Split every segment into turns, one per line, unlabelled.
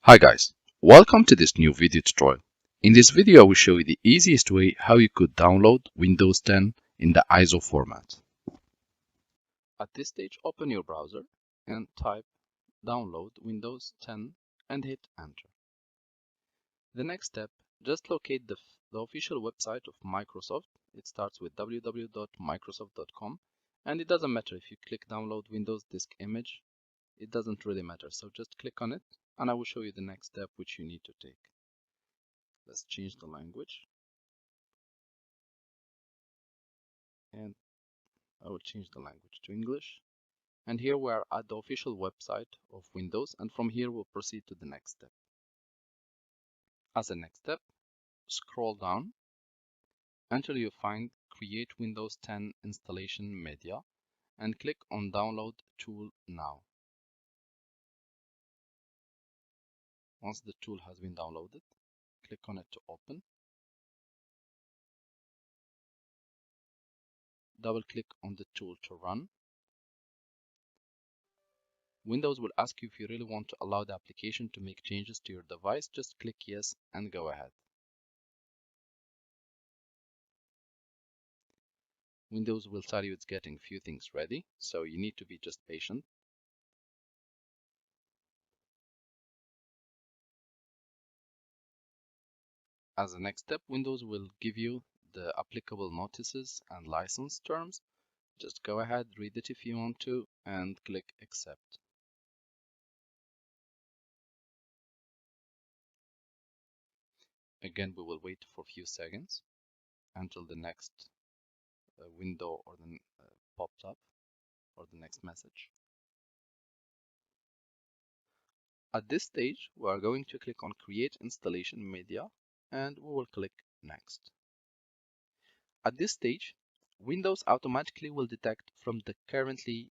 Hi guys, welcome to this new video tutorial. In this video I will show you the easiest way how you could download Windows 10 in the ISO format. At this stage open your browser and type download Windows 10 and hit enter. The next step, just locate the official website of Microsoft. It starts with www.microsoft.com and it doesn't matter if you click download Windows disk image, it doesn't really matter, so just click on it and I will show you the next step which you need to take. Let's change the language and I will change the language to English. And here we are at the official website of Windows, and from here we'll proceed to the next step. As a next step, scroll down until you find Create Windows 10 Installation Media and click on Download Tool now. Once the tool has been downloaded, click on it to open. Double click on the tool to run. Windows will ask you if you really want to allow the application to make changes to your device. Just click yes and go ahead. Windows will tell you it's getting a few things ready, so you need to be just patient. As a next step, Windows will give you the applicable notices and license terms. Just go ahead, read it if you want to, and click accept. Again, we will wait for a few seconds until the next window or the pops up or the next message. At this stage, we are going to click on Create Installation Media and we will click Next. At this stage, Windows automatically will detect from the currently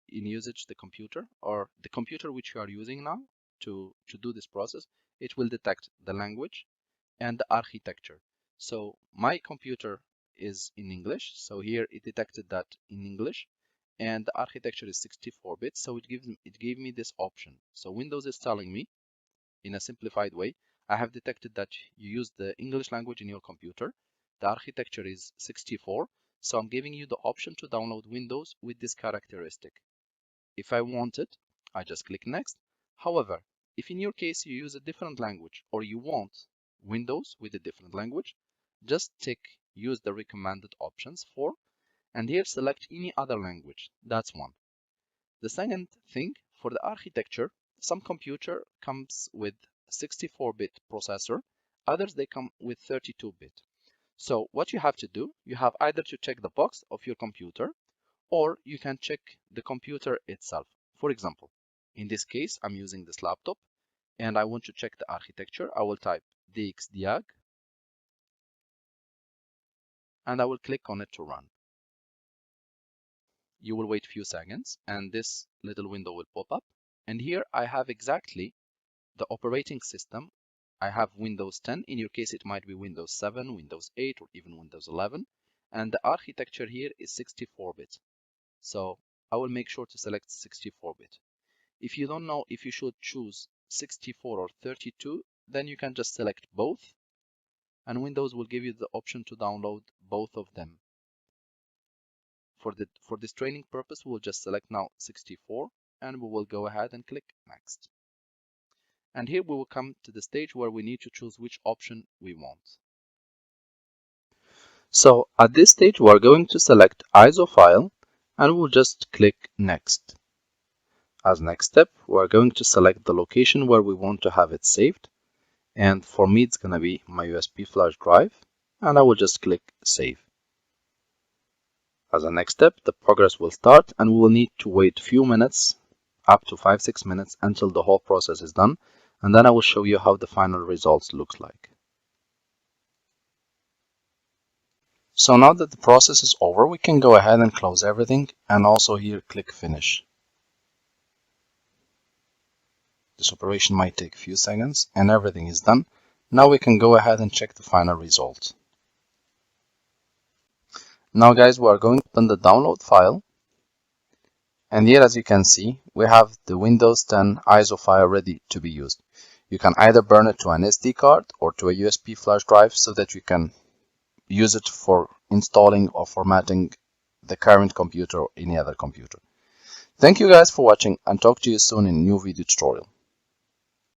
in usage the computer or the computer which you are using now to do this process. It will detect the language and the architecture. So my computer is in English, so here it detected that in English, and the architecture is 64-bit, so it gave me this option. So Windows is telling me in a simplified way, I have detected that you use the English language in your computer. The architecture is 64, so I'm giving you the option to download Windows with this characteristic. If I want it, I just click next. However, if in your case you use a different language or you want Windows with a different language, just tick use the recommended options for, and here select any other language. That's one. The second thing, for the architecture, some computer comes with 64-bit processor, others they come with 32-bit. So what you have to do, you have either to check the box of your computer or you can check the computer itself. For example, in this case, I'm using this laptop and I want to check the architecture. I will type DXDiag and I will click on it to run. You will wait a few seconds and this little window will pop up. And here I have exactly the operating system. I have Windows 10. In your case, it might be Windows 7, Windows 8, or even Windows 11. And the architecture here is 64-bit. So I will make sure to select 64-bit. If you don't know if you should choose 64 or 32, then you can just select both. And Windows will give you the option to download both of them. For this training purpose, we'll just select now 64 and we will go ahead and click next. And here we will come to the stage where we need to choose which option we want. So at this stage, we are going to select ISO file and we'll just click next. As next step, we are going to select the location where we want to have it saved. And for me, it's going to be my USB flash drive and I will just click save. As a next step, the progress will start and we will need to wait a few minutes, up to 5-6 minutes, until the whole process is done. And then I will show you how the final results looks like. So now that the process is over, we can go ahead and close everything and also here click finish. This operation might take a few seconds and everything is done. Now we can go ahead and check the final result. Now guys, we are going to open the download file. And here as you can see, we have the Windows 10 ISO file ready to be used. You can either burn it to an SD card or to a USB flash drive so that you can use it for installing or formatting the current computer or any other computer. Thank you guys for watching, and talk to you soon in a new video tutorial.